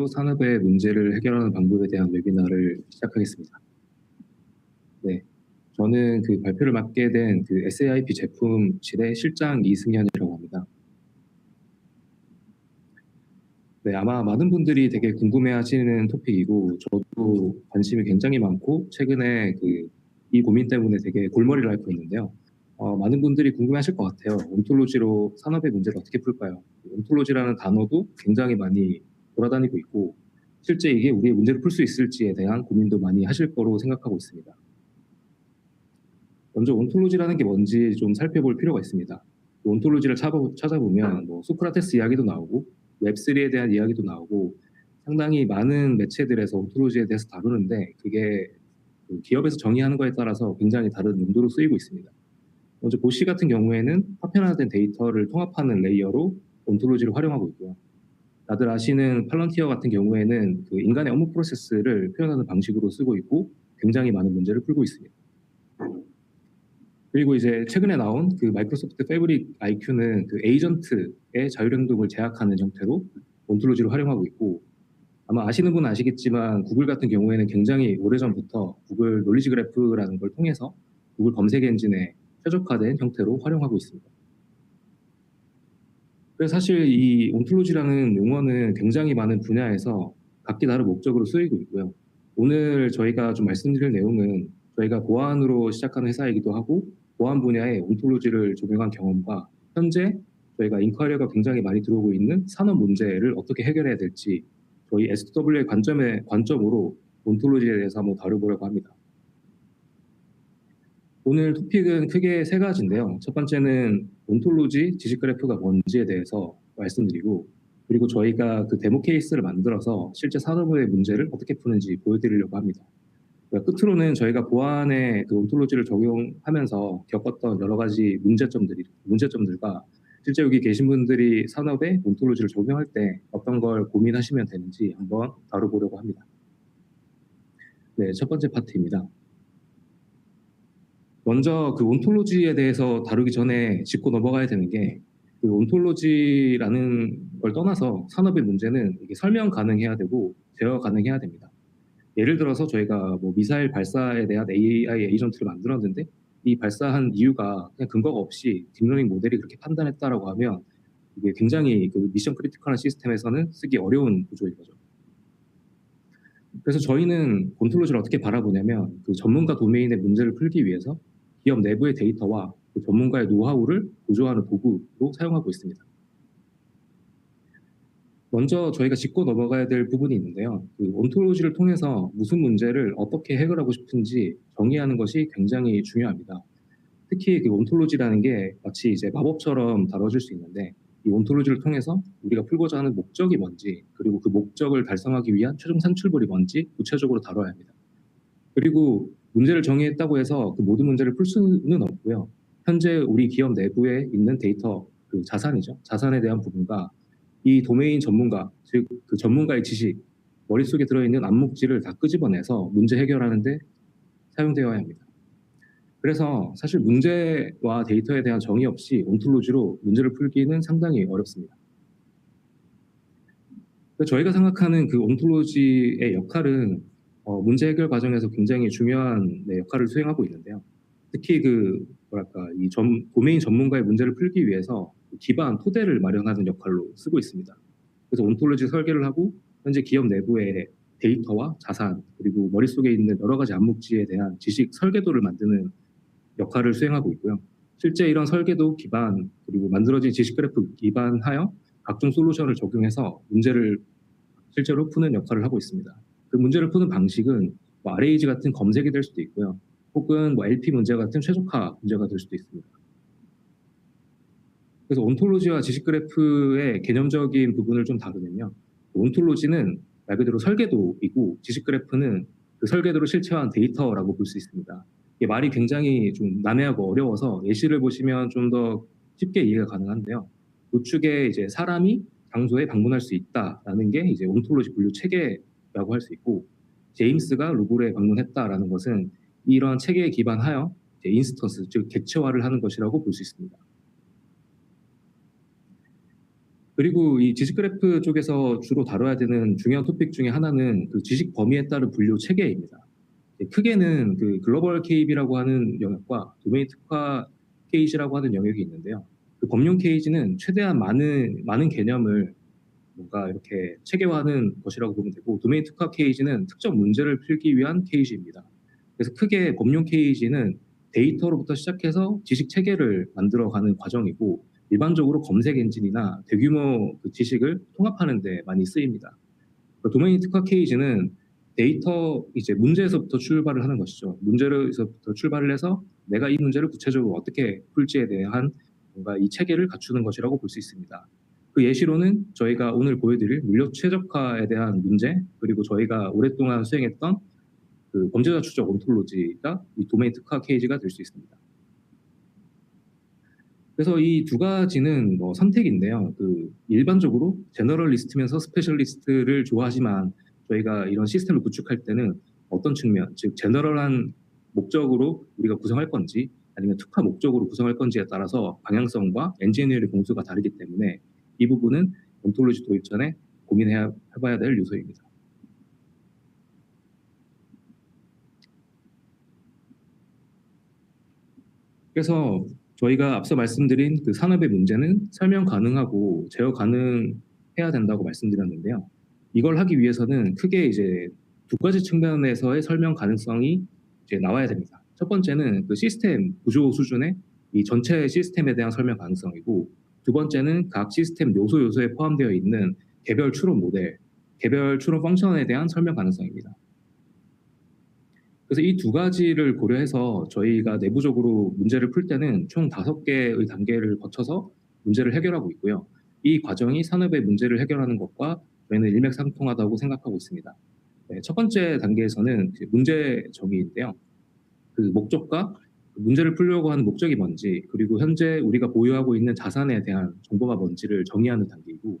산업의 문제를 해결하는 방법에 대한 웨비나를 시작하겠습니다. 네, 저는 그 발표를 맡게 된 그 SAIP 제품실의 실장 이승현이라고 합니다. 네, 아마 많은 분들이 되게 궁금해하시는 토픽이고 저도 관심이 굉장히 많고 최근에 이 고민 때문에 되게 골머리를 앓고 있는데요. 많은 분들이 궁금해하실 것 같아요. 온톨로지로 산업의 문제를 어떻게 풀까요? 온톨로지라는 단어도 굉장히 많이 돌아다니고 있고 실제 이게 우리의 문제를 풀 수 있을지에 대한 고민도 많이 하실 거로 생각하고 있습니다. 먼저 온톨로지라는 게 뭔지 좀 살펴볼 필요가 있습니다. 온톨로지를 찾아보면 뭐 소크라테스 이야기도 나오고 웹3에 대한 이야기도 나오고 상당히 많은 매체들에서 온톨로지에 대해서 다루는데 그게 기업에서 정의하는 거에 따라서 굉장히 다른 용도로 쓰이고 있습니다. 먼저 보시 같은 경우에는 파편화된 데이터를 통합하는 레이어로 온톨로지를 활용하고 있고요. 다들 아시는 팔런티어 같은 경우에는 그 인간의 업무 프로세스를 표현하는 방식으로 쓰고 있고 굉장히 많은 문제를 풀고 있습니다. 그리고 이제 최근에 나온 그 마이크로소프트 패브릭 IQ는 그 에이전트의 자율행동을 제약하는 형태로 온톨로지를 활용하고 있고 아마 아시는 분은 아시겠지만 구글 같은 경우에는 굉장히 오래전부터 구글 놀리지 그래프라는 걸 통해서 구글 검색 엔진에 최적화된 형태로 활용하고 있습니다. 그래서 사실 이 온톨로지라는 용어는 굉장히 많은 분야에서 각기 다른 목적으로 쓰이고 있고요. 오늘 저희가 좀 말씀드릴 내용은 저희가 보안으로 시작하는 회사이기도 하고 보안 분야에 온톨로지를 적용한 경험과 현재 저희가 인콰리어가 굉장히 많이 들어오고 있는 산업 문제를 어떻게 해결해야 될지 저희 SW의 관점으로 온톨로지에 대해서 한번 다뤄보려고 합니다. 오늘 토픽은 크게 세 가지인데요. 첫 번째는 온톨로지 지식 그래프가 뭔지에 대해서 말씀드리고 그리고 저희가 그 데모 케이스를 만들어서 실제 산업의 문제를 어떻게 푸는지 보여드리려고 합니다. 끝으로는 저희가 보안에 그 온톨로지를 적용하면서 겪었던 여러 가지 문제점들과 실제 여기 계신 분들이 산업에 온톨로지를 적용할 때 어떤 걸 고민하시면 되는지 한번 다뤄보려고 합니다. 네, 첫 번째 파트입니다. 먼저 그 온톨로지에 대해서 다루기 전에 짚고 넘어가야 되는 게 그 온톨로지라는 걸 떠나서 산업의 문제는 이게 설명 가능해야 되고 제어 가능해야 됩니다. 예를 들어서 저희가 뭐 미사일 발사에 대한 AI 에이전트를 만들었는데 이 발사한 이유가 그냥 근거가 없이 딥러닝 모델이 그렇게 판단했다라고 하면 이게 굉장히 그 미션 크리티컬한 시스템에서는 쓰기 어려운 구조인 거죠. 그래서 저희는 온톨로지를 어떻게 바라보냐면 그 전문가 도메인의 문제를 풀기 위해서 기업 내부의 데이터와 그 전문가의 노하우를 보조하는 도구로 사용하고 있습니다. 먼저 저희가 짚고 넘어가야 될 부분이 있는데요. 그 온톨로지를 통해서 무슨 문제를 어떻게 해결하고 싶은지 정의하는 것이 굉장히 중요합니다. 특히 그 온톨로지라는 게 마치 이제 마법처럼 다뤄질 수 있는데 이 온톨로지를 통해서 우리가 풀고자 하는 목적이 뭔지 그리고 그 목적을 달성하기 위한 최종 산출물이 뭔지 구체적으로 다뤄야 합니다. 그리고 문제를 정의했다고 해서 그 모든 문제를 풀 수는 없고요. 현재 우리 기업 내부에 있는 데이터, 그 자산이죠. 자산에 대한 부분과 이 도메인 전문가, 즉 그 전문가의 지식, 머릿속에 들어있는 암묵지를 다 끄집어내서 문제 해결하는 데 사용되어야 합니다. 그래서 사실 문제와 데이터에 대한 정의 없이 온톨로지로 문제를 풀기는 상당히 어렵습니다. 저희가 생각하는 그 온톨로지의 역할은 문제 해결 과정에서 굉장히 중요한 역할을 수행하고 있는데요. 특히 이 도메인 전문가의 문제를 풀기 위해서 기반 토대를 마련하는 역할로 쓰고 있습니다. 그래서 온톨로지 설계를 하고 현재 기업 내부의 데이터와 자산 그리고 머릿속에 있는 여러 가지 암묵지에 대한 지식 설계도를 만드는 역할을 수행하고 있고요. 실제 이런 설계도 기반 그리고 만들어진 지식 그래프 기반하여 각종 솔루션을 적용해서 문제를 실제로 푸는 역할을 하고 있습니다. 그 문제를 푸는 방식은 뭐 RAG 같은 검색이 될 수도 있고요. 혹은 뭐 LP 문제 같은 최적화 문제가 될 수도 있습니다. 그래서 온톨로지와 지식 그래프의 개념적인 부분을 좀 다루면요. 온톨로지는 말 그대로 설계도이고 지식 그래프는 그 설계도를 실체화한 데이터라고 볼 수 있습니다. 이게 말이 굉장히 좀 난해하고 어려워서 예시를 보시면 좀 더 쉽게 이해가 가능한데요. 우측에 이제 사람이 장소에 방문할 수 있다라는 게 이제 온톨로지 분류 체계라고 할 수 있고 제임스가 루브르에 방문했다라는 것은 이런 체계에 기반하여 이제 인스턴스 즉 객체화를 하는 것이라고 볼 수 있습니다. 그리고 이 지식 그래프 쪽에서 주로 다뤄야 되는 중요한 토픽 중에 하나는 그 지식 범위에 따른 분류 체계입니다. 크게는 그 글로벌 KB라고 하는 영역과 도메인 특화 케이지라고 하는 영역이 있는데요. 그 범용 케이지는 최대한 많은 개념을 뭔가 이렇게 체계화하는 것이라고 보면 되고, 도메인 특화 케이지는 특정 문제를 풀기 위한 케이지입니다. 그래서 크게 범용 케이지는 데이터로부터 시작해서 지식 체계를 만들어가는 과정이고, 일반적으로 검색 엔진이나 대규모 그 지식을 통합하는 데 많이 쓰입니다. 도메인 특화 케이지는 데이터 이제 문제에서부터 출발을 하는 것이죠. 문제에서부터 출발을 해서 내가 이 문제를 구체적으로 어떻게 풀지에 대한 뭔가 이 체계를 갖추는 것이라고 볼 수 있습니다. 그 예시로는 저희가 오늘 보여드릴 물력 최적화에 대한 문제, 그리고 저희가 오랫동안 수행했던 그 범죄자 추적 온톨로지가 이 도메인 특화 케이지가 될 수 있습니다. 그래서 이 두 가지는 뭐 선택인데요. 그 일반적으로 제너럴리스트면서 스페셜리스트를 좋아하지만, 저희가 이런 시스템을 구축할 때는 어떤 측면, 즉 제너럴한 목적으로 우리가 구성할 건지 아니면 특화 목적으로 구성할 건지에 따라서 방향성과 엔지니어링 공수가 다르기 때문에 이 부분은 온톨로지 도입 전에 고민해봐야 될 요소입니다. 그래서 저희가 앞서 말씀드린 그 산업의 문제는 설명 가능하고 제어 가능해야 된다고 말씀드렸는데요. 이걸 하기 위해서는 크게 이제 두 가지 측면에서의 설명 가능성이 이제 나와야 됩니다. 첫 번째는 그 시스템 구조 수준의 이 전체 시스템에 대한 설명 가능성이고, 두 번째는 각 시스템 요소에 포함되어 있는 개별 추론 모델, 개별 추론 펑션에 대한 설명 가능성입니다. 그래서 이 두 가지를 고려해서 저희가 내부적으로 문제를 풀 때는 총 5개의 단계를 거쳐서 문제를 해결하고 있고요. 이 과정이 산업의 문제를 해결하는 것과 저희는 일맥상통하다고 생각하고 있습니다. 네, 첫 번째 단계에서는 문제 정의인데요. 그 목적과 문제를 풀려고 하는 목적이 뭔지, 그리고 현재 우리가 보유하고 있는 자산에 대한 정보가 뭔지를 정의하는 단계이고,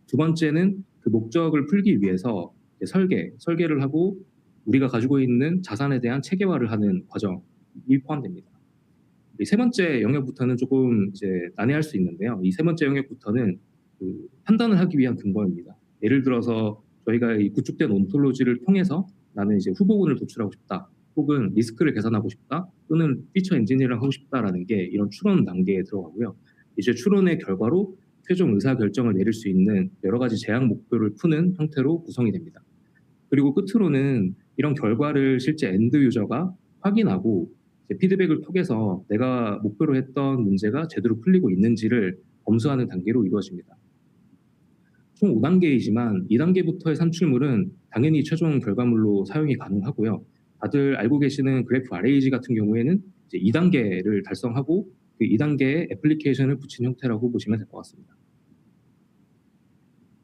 두 번째는 그 목적을 풀기 위해서 설계를 하고 우리가 가지고 있는 자산에 대한 체계화를 하는 과정이 포함됩니다. 이 세 번째 영역부터는 조금 이제 난해할 수 있는데요. 이 세 번째 영역부터는 그 판단을 하기 위한 근거입니다. 예를 들어서 저희가 이 구축된 온톨로지를 통해서 나는 이제 후보군을 도출하고 싶다, 혹은 리스크를 계산하고 싶다, 또는 피처 엔지니어링 하고 싶다라는 게 이런 추론 단계에 들어가고요. 이제 추론의 결과로 최종 의사 결정을 내릴 수 있는 여러 가지 제약 목표를 푸는 형태로 구성이 됩니다. 그리고 끝으로는 이런 결과를 실제 엔드 유저가 확인하고 이제 피드백을 통해서 내가 목표로 했던 문제가 제대로 풀리고 있는지를 검수하는 단계로 이루어집니다. 총 5단계이지만 2단계부터의 산출물은 당연히 최종 결과물로 사용이 가능하고요. 다들 알고 계시는 그래프 RAG 같은 경우에는 이제 2단계를 달성하고 그 2단계에 애플리케이션을 붙인 형태라고 보시면 될 것 같습니다.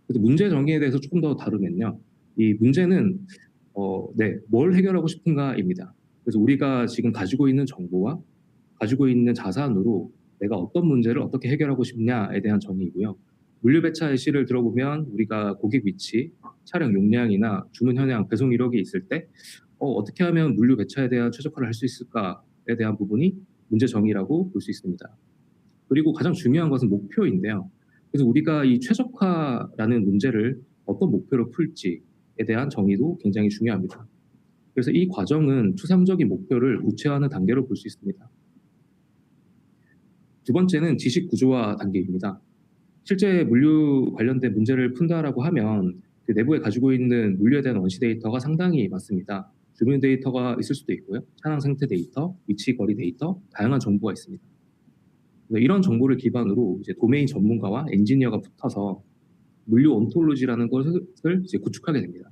그래서 문제 정의에 대해서 조금 더 다루면요. 이 문제는 뭘 해결하고 싶은가입니다. 그래서 우리가 지금 가지고 있는 정보와 가지고 있는 자산으로 내가 어떤 문제를 어떻게 해결하고 싶냐에 대한 정의이고요. 물류 배차 예시를 들어보면 우리가 고객 위치, 차량 용량이나 주문 현황, 배송 이력이 있을 때 어떻게 하면 물류 배차에 대한 최적화를 할 수 있을까에 대한 부분이 문제 정의라고 볼 수 있습니다. 그리고 가장 중요한 것은 목표인데요. 그래서 우리가 이 최적화라는 문제를 어떤 목표로 풀지에 대한 정의도 굉장히 중요합니다. 그래서 이 과정은 추상적인 목표를 구체화하는 단계로 볼 수 있습니다. 두 번째는 지식 구조화 단계입니다. 실제 물류 관련된 문제를 푼다라고 하면 그 내부에 가지고 있는 물류에 대한 원시 데이터가 상당히 많습니다. 주문 데이터가 있을 수도 있고요. 차량 상태 데이터, 위치 거리 데이터, 다양한 정보가 있습니다. 이런 정보를 기반으로 이제 도메인 전문가와 엔지니어가 붙어서 물류 온톨로지라는 것을 이제 구축하게 됩니다.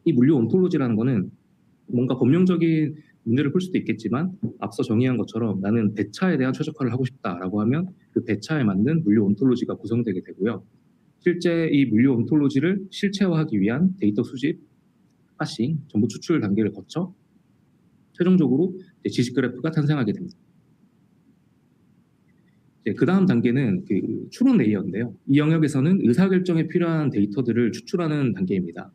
이 물류 온톨로지라는 거는 뭔가 법령적인 문제를 풀 수도 있겠지만, 앞서 정의한 것처럼 나는 배차에 대한 최적화를 하고 싶다라고 하면 그 배차에 맞는 물류 온톨로지가 구성되게 되고요. 실제 이 물류 온톨로지를 실체화하기 위한 데이터 수집, 파싱, 정보 추출 단계를 거쳐 최종적으로 지식 그래프가 탄생하게 됩니다. 그 다음 단계는 그 추론 레이어인데요. 이 영역에서는 의사결정에 필요한 데이터들을 추출하는 단계입니다.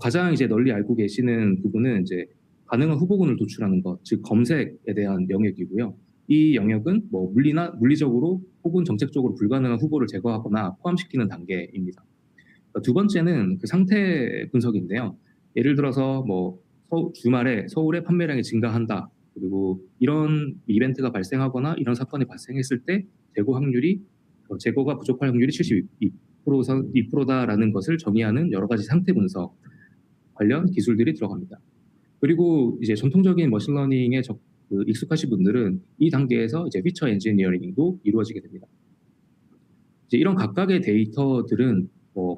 가장 이제 널리 알고 계시는 부분은 이제 가능한 후보군을 도출하는 것, 즉 검색에 대한 영역이고요. 이 영역은 뭐 물리적으로 혹은 정책적으로 불가능한 후보를 제거하거나 포함시키는 단계입니다. 두 번째는 그 상태 분석인데요. 예를 들어서 뭐 주말에 서울의 판매량이 증가한다. 그리고 이런 이벤트가 발생하거나 이런 사건이 발생했을 때 재고가 부족할 확률이 2%다라는 것을 정의하는 여러 가지 상태 분석 관련 기술들이 들어갑니다. 그리고 이제 전통적인 머신러닝에 익숙하신 분들은 이 단계에서 이제 피처 엔지니어링도 이루어지게 됩니다. 이제 이런 각각의 데이터들은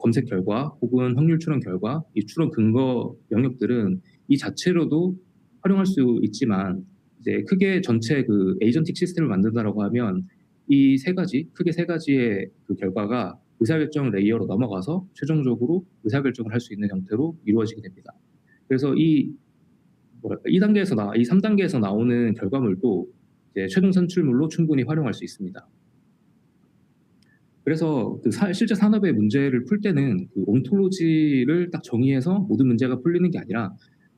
검색 결과 혹은 확률 추론 결과, 이 추론 근거 영역들은 이 자체로도 활용할 수 있지만 이제 크게 전체 그 에이전틱 시스템을 만든다라고 하면 이 크게 세 가지의 그 결과가 의사결정 레이어로 넘어가서 최종적으로 의사결정을 할 수 있는 형태로 이루어지게 됩니다. 그래서 이 3단계에서 나오는 결과물도 이제 최종 산출물로 충분히 활용할 수 있습니다. 그래서 실제 산업의 문제를 풀 때는 그 온톨로지를 딱 정의해서 모든 문제가 풀리는 게 아니라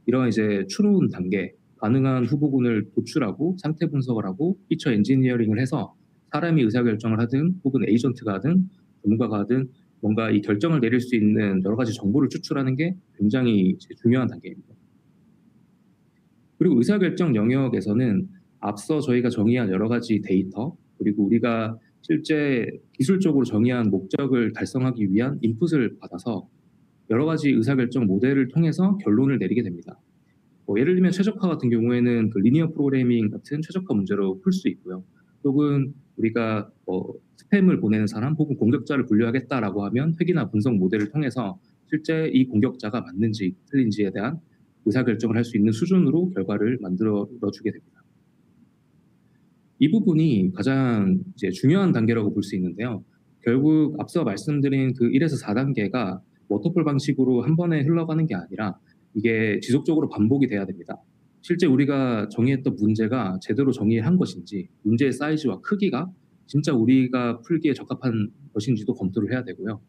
이런 이제 추론 단계, 가능한 후보군을 도출하고 상태 분석을 하고 피처 엔지니어링을 해서 사람이 의사결정을 하든 혹은 에이전트가 하든 전문가가 하든 뭔가 이 결정을 내릴 수 있는 여러 가지 정보를 추출하는 게 굉장히 중요한 단계입니다. 그리고 의사결정 영역에서는 앞서 저희가 정의한 여러 가지 데이터, 그리고 우리가 실제 기술적으로 정의한 목적을 달성하기 위한 인풋을 받아서 여러 가지 의사결정 모델을 통해서 결론을 내리게 됩니다. 예를 들면 최적화 같은 경우에는 그 리니어 프로그래밍 같은 최적화 문제로 풀 수 있고요. 혹은 우리가 스팸을 보내는 사람 혹은 공격자를 분류하겠다라고 하면 획이나 분석 모델을 통해서 실제 이 공격자가 맞는지 틀린지에 대한 의사결정을 할 수 있는 수준으로 결과를 만들어주게 됩니다. 이 부분이 가장 이제 중요한 단계라고 볼 수 있는데요. 결국 앞서 말씀드린 그 1에서 4단계가 워터폴 방식으로 한 번에 흘러가는 게 아니라 이게 지속적으로 반복이 돼야 됩니다. 실제 우리가 정의했던 문제가 제대로 정의한 것인지, 문제의 사이즈와 크기가 진짜 우리가 풀기에 적합한 것인지도 검토를 해야 되고요.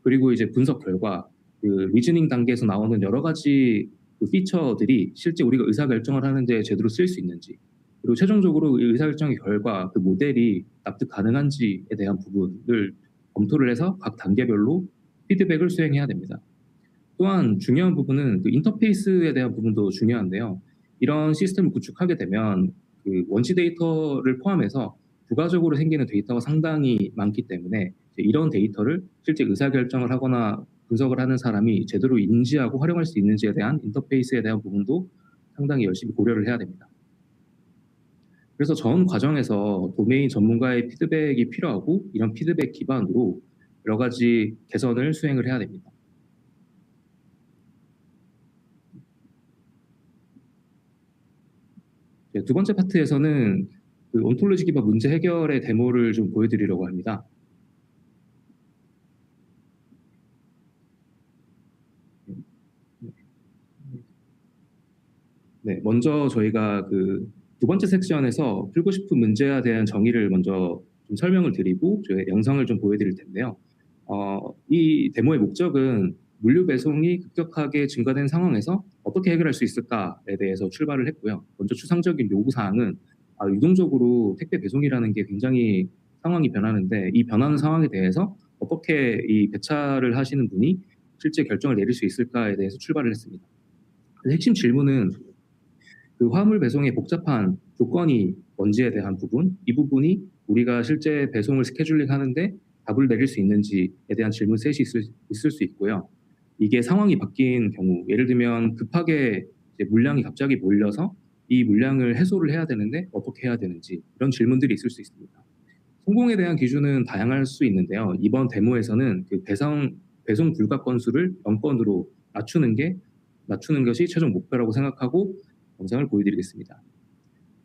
그리고 이제 분석 결과, 그 리즈닝 단계에서 나오는 여러 가지 그 피처들이 실제 우리가 의사결정을 하는데 제대로 쓸 수 있는지, 그리고 최종적으로 의사결정의 결과, 그 모델이 납득 가능한지에 대한 부분을 검토를 해서 각 단계별로 피드백을 수행해야 됩니다. 또한 중요한 부분은 그 인터페이스에 대한 부분도 중요한데요. 이런 시스템을 구축하게 되면 그 원시 데이터를 포함해서 부가적으로 생기는 데이터가 상당히 많기 때문에 이런 데이터를 실제 의사결정을 하거나 분석을 하는 사람이 제대로 인지하고 활용할 수 있는지에 대한 인터페이스에 대한 부분도 상당히 열심히 고려를 해야 됩니다. 그래서 전 과정에서 도메인 전문가의 피드백이 필요하고 이런 피드백 기반으로 여러 가지 개선을 수행을 해야 됩니다. 두 번째 파트에서는 그 온톨로지 기반 문제 해결의 데모를 좀 보여드리려고 합니다. 네, 먼저 저희가 그 두 번째 섹션에서 풀고 싶은 문제에 대한 정의를 먼저 좀 설명을 드리고 저희 영상을 좀 보여드릴 텐데요. 이 데모의 목적은 물류 배송이 급격하게 증가된 상황에서 어떻게 해결할 수 있을까에 대해서 출발을 했고요. 먼저 추상적인 요구 사항은 유동적으로 택배 배송이라는 게 굉장히 상황이 변하는데 이 변하는 상황에 대해서 어떻게 이 배차를 하시는 분이 실제 결정을 내릴 수 있을까에 대해서 출발을 했습니다. 핵심 질문은 그 화물 배송의 복잡한 조건이 뭔지에 대한 부분, 이 부분이 우리가 실제 배송을 스케줄링 하는데 답을 내릴 수 있는지에 대한 질문 셋이 있을 수 있고요. 이게 상황이 바뀐 경우, 예를 들면 급하게 이제 물량이 갑자기 몰려서 이 물량을 해소를 해야 되는데 어떻게 해야 되는지 이런 질문들이 있을 수 있습니다. 성공에 대한 기준은 다양할 수 있는데요. 이번 데모에서는 그 배송 불가 건수를 0건으로 낮추는 것이 최종 목표라고 생각하고 영상을 보여드리겠습니다.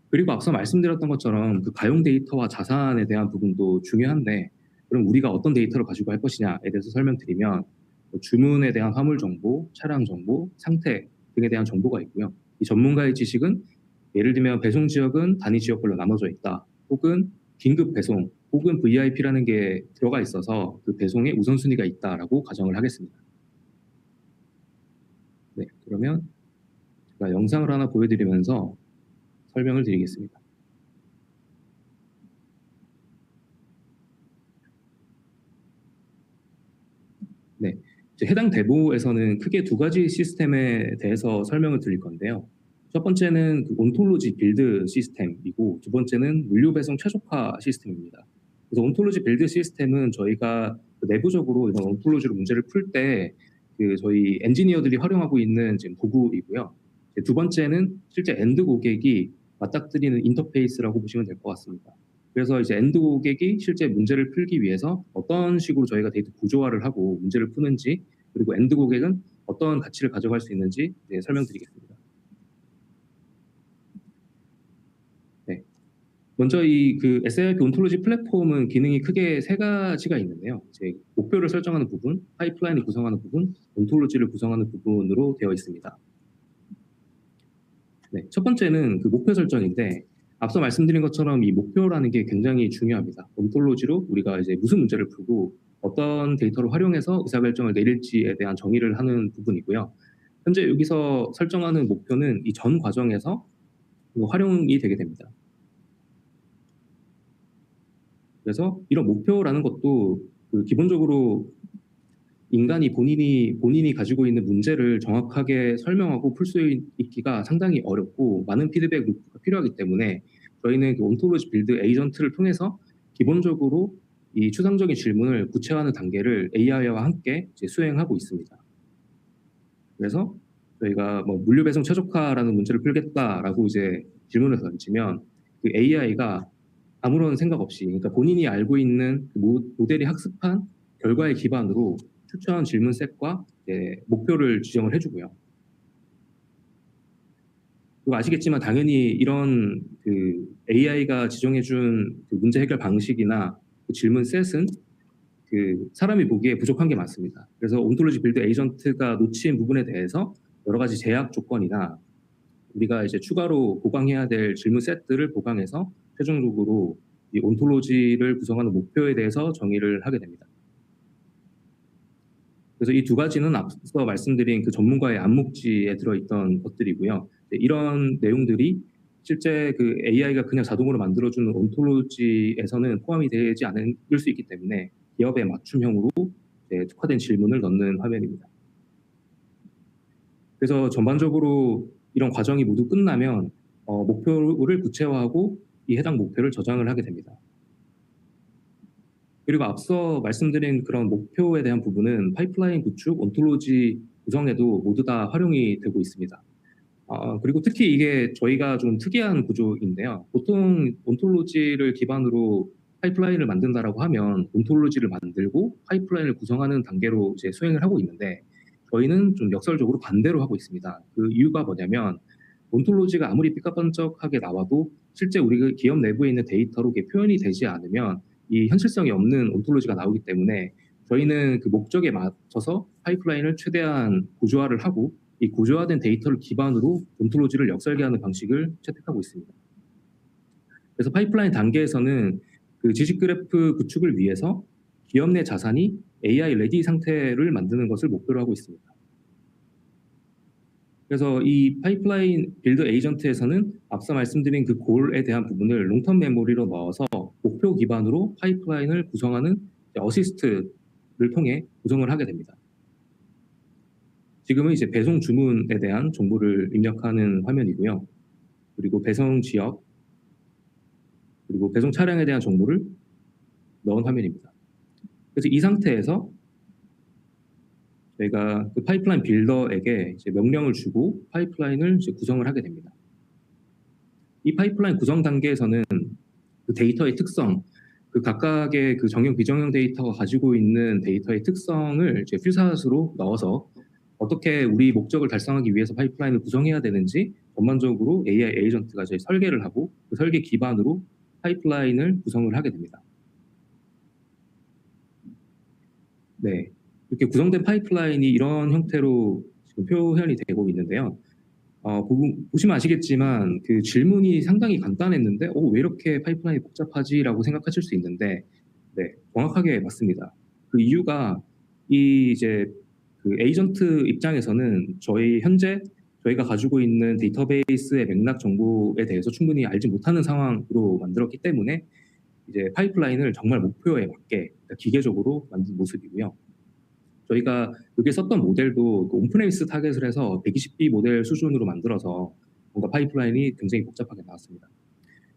그리고 앞서 말씀드렸던 것처럼 그 가용 데이터와 자산에 대한 부분도 중요한데 그럼 우리가 어떤 데이터를 가지고 할 것이냐에 대해서 설명드리면 주문에 대한 화물 정보, 차량 정보, 상태 등에 대한 정보가 있고요. 이 전문가의 지식은 예를 들면 배송 지역은 단위 지역별로 나눠져 있다. 혹은 긴급 배송, 혹은 VIP라는 게 들어가 있어서 그 배송에 우선순위가 있다라고 가정을 하겠습니다. 네, 그러면 제가 영상을 하나 보여드리면서 설명을 드리겠습니다. 이제 해당 데모에서는 크게 두 가지 시스템에 대해서 설명을 드릴 건데요. 첫 번째는 그 온톨로지 빌드 시스템이고 두 번째는 물류 배송 최적화 시스템입니다. 그래서 온톨로지 빌드 시스템은 저희가 그 내부적으로 이런 온톨로지로 문제를 풀 때 그 저희 엔지니어들이 활용하고 있는 지금 도구이고요. 두 번째는 실제 엔드 고객이 맞닥뜨리는 인터페이스라고 보시면 될 것 같습니다. 그래서 이제 엔드 고객이 실제 문제를 풀기 위해서 어떤 식으로 저희가 데이터 구조화를 하고 문제를 푸는지, 그리고 엔드 고객은 어떤 가치를 가져갈 수 있는지 설명드리겠습니다. 네. 먼저 이 그 SIP 온톨로지 플랫폼은 기능이 크게 세 가지가 있는데요. 이제 목표를 설정하는 부분, 파이프라인을 구성하는 부분, 온톨로지를 구성하는 부분으로 되어 있습니다. 네, 첫 번째는 그 목표 설정인데 앞서 말씀드린 것처럼 이 목표라는 게 굉장히 중요합니다. 온톨로지로 우리가 이제 무슨 문제를 풀고 어떤 데이터를 활용해서 의사결정을 내릴지에 대한 정의를 하는 부분이고요. 현재 여기서 설정하는 목표는 이 전 과정에서 활용이 되게 됩니다. 그래서 이런 목표라는 것도 그 기본적으로 인간이 본인이 가지고 있는 문제를 정확하게 설명하고 풀 수 있기가 상당히 어렵고 많은 피드백 루프가 필요하기 때문에 저희는 그 온톨로지 빌드 에이전트를 통해서 기본적으로 이 추상적인 질문을 구체화하는 단계를 AI와 함께 이제 수행하고 있습니다. 그래서 저희가 뭐 물류 배송 최적화라는 문제를 풀겠다라고 이제 질문을 던지면 그 AI가 아무런 생각 없이, 그러니까 본인이 알고 있는 그 모델이 학습한 결과에 기반으로 추천 질문 셋과 목표를 지정을 해주고요. 그리고 아시겠지만 당연히 이런 그 AI가 지정해준 그 문제 해결 방식이나 그 질문 셋은 그 사람이 보기에 부족한 게 많습니다. 그래서 온톨로지 빌드 에이전트가 놓친 부분에 대해서 여러 가지 제약 조건이나 우리가 이제 추가로 보강해야 될 질문 셋들을 보강해서 최종적으로 이 온톨로지를 구성하는 목표에 대해서 정의를 하게 됩니다. 그래서 이 두 가지는 앞서 말씀드린 그 전문가의 암묵지에 들어있던 것들이고요. 이런 내용들이 실제 그 AI가 그냥 자동으로 만들어주는 온톨로지에서는 포함이 되지 않을 수 있기 때문에 기업에 맞춤형으로 특화된 질문을 넣는 화면입니다. 그래서 전반적으로 이런 과정이 모두 끝나면 목표를 구체화하고 이 해당 목표를 저장을 하게 됩니다. 그리고 앞서 말씀드린 그런 목표에 대한 부분은 파이프라인 구축, 온톨로지 구성에도 모두 다 활용이 되고 있습니다. 그리고 특히 이게 저희가 좀 특이한 구조인데요. 보통 온톨로지를 기반으로 파이프라인을 만든다라고 하면 온톨로지를 만들고 파이프라인을 구성하는 단계로 이제 수행을 하고 있는데 저희는 좀 역설적으로 반대로 하고 있습니다. 그 이유가 뭐냐면 온톨로지가 아무리 삐까뻔쩍하게 나와도 실제 우리 그 기업 내부에 있는 데이터로 이게 표현이 되지 않으면 이 현실성이 없는 온톨로지가 나오기 때문에 저희는 그 목적에 맞춰서 파이프라인을 최대한 구조화를 하고 이 구조화된 데이터를 기반으로 온톨로지를 역설계하는 방식을 채택하고 있습니다. 그래서 파이프라인 단계에서는 그 지식 그래프 구축을 위해서 기업 내 자산이 AI 레디 상태를 만드는 것을 목표로 하고 있습니다. 그래서 이 파이프라인 빌드 에이전트에서는 앞서 말씀드린 그 골에 대한 부분을 롱텀 메모리로 넣어서 목표 기반으로 파이프라인을 구성하는 어시스트를 통해 구성을 하게 됩니다. 지금은 이제 배송 주문에 대한 정보를 입력하는 화면이고요. 그리고 배송 지역, 그리고 배송 차량에 대한 정보를 넣은 화면입니다. 그래서 이 상태에서 저희가 그 파이프라인 빌더에게 이제 명령을 주고 파이프라인을 이제 구성을 하게 됩니다. 이 파이프라인 구성 단계에서는 그 데이터의 특성, 그 각각의 그 정형, 비정형 데이터가 가지고 있는 데이터의 특성을 이제 퓨사스로 넣어서 어떻게 우리 목적을 달성하기 위해서 파이프라인을 구성해야 되는지 전반적으로 AI 에이전트가 이제 설계를 하고 그 설계 기반으로 파이프라인을 구성을 하게 됩니다. 네, 이렇게 구성된 파이프라인이 이런 형태로 지금 표현이 되고 있는데요. 보시면 아시겠지만 그 질문이 상당히 간단했는데 왜 이렇게 파이프라인이 복잡하지라고 생각하실 수 있는데 네, 정확하게 맞습니다. 그 이유가 이 이제 그 에이전트 입장에서는 현재 저희가 가지고 있는 데이터베이스의 맥락 정보에 대해서 충분히 알지 못하는 상황으로 만들었기 때문에 이제 파이프라인을 정말 목표에 맞게 기계적으로 만든 모습이고요. 저희가 여기에 썼던 모델도 그 온프레미스 타겟을 해서 120B 모델 수준으로 만들어서 뭔가 파이프라인이 굉장히 복잡하게 나왔습니다.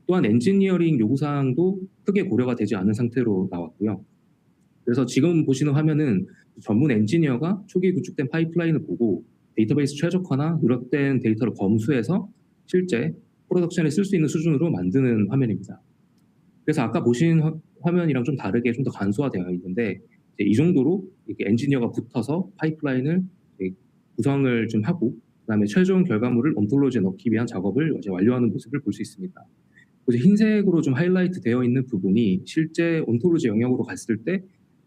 또한 엔지니어링 요구사항도 크게 고려가 되지 않은 상태로 나왔고요. 그래서 지금 보시는 화면은 전문 엔지니어가 초기 구축된 파이프라인을 보고 데이터베이스 최적화나 누락된 데이터를 검수해서 실제 프로덕션에 쓸 수 있는 수준으로 만드는 화면입니다. 그래서 아까 보신 화면이랑 좀 다르게 좀 더 간소화되어 있는데 이 정도로 이렇게 엔지니어가 붙어서 파이프라인을 구성을 좀 하고 그다음에 최종 결과물을 온톨로지에 넣기 위한 작업을 이제 완료하는 모습을 볼 수 있습니다. 그래서 흰색으로 좀 하이라이트 되어 있는 부분이 실제 온톨로지 영역으로 갔을 때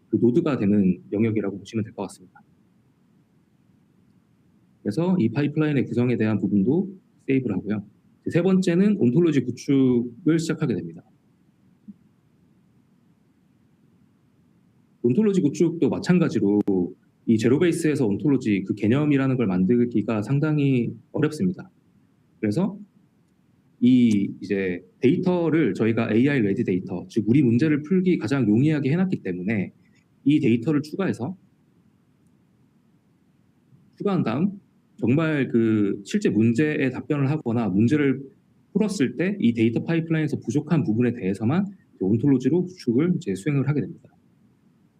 그 노드가 되는 영역이라고 보시면 될 것 같습니다. 그래서 이 파이프라인의 구성에 대한 부분도 세이브를 하고요. 세 번째는 온톨로지 구축을 시작하게 됩니다. 온톨로지 구축도 마찬가지로 이 제로베이스에서 온톨로지 그 개념이라는 걸 만들기가 상당히 어렵습니다. 그래서 이 이제 데이터를 저희가 AI 레디 데이터, 즉 우리 문제를 풀기 가장 용이하게 해놨기 때문에 이 데이터를 추가한 다음 정말 그 실제 문제에 답변을 하거나 문제를 풀었을 때 이 데이터 파이프라인에서 부족한 부분에 대해서만 온톨로지로 구축을 이제 수행을 하게 됩니다.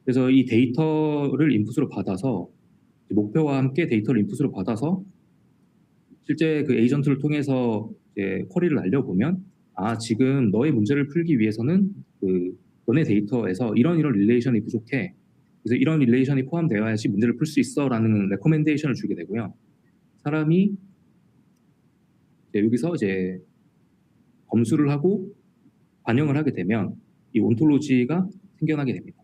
그래서 이 데이터를 인풋으로 받아서 목표와 함께 데이터를 인풋으로 받아서 실제 그 에이전트를 통해서 이제 쿼리를 날려보면 지금 너의 문제를 풀기 위해서는 그 너네 데이터에서 이런 릴레이션이 부족해. 그래서 이런 릴레이션이 포함되어야지 문제를 풀 수 있어라는 레코멘데이션을 주게 되고요. 사람이 이제 여기서 이제 검수를 하고 반영을 하게 되면 이 온톨로지가 생겨나게 됩니다.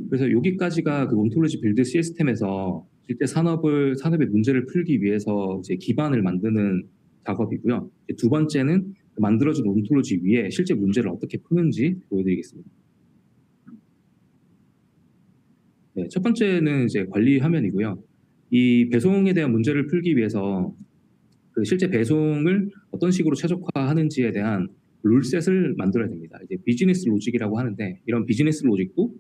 그래서 여기까지가 그 온톨로지 빌드 시스템에서 실제 산업의 문제를 풀기 위해서 이제 기반을 만드는 작업이고요. 두 번째는 만들어진 온톨로지 위에 실제 문제를 어떻게 푸는지 보여드리겠습니다. 네, 첫 번째는 이제 관리 화면이고요. 이 배송에 대한 문제를 풀기 위해서 그 실제 배송을 어떤 식으로 최적화하는지에 대한 룰셋을 만들어야 됩니다. 이제 비즈니스 로직이라고 하는데 이런 비즈니스 로직도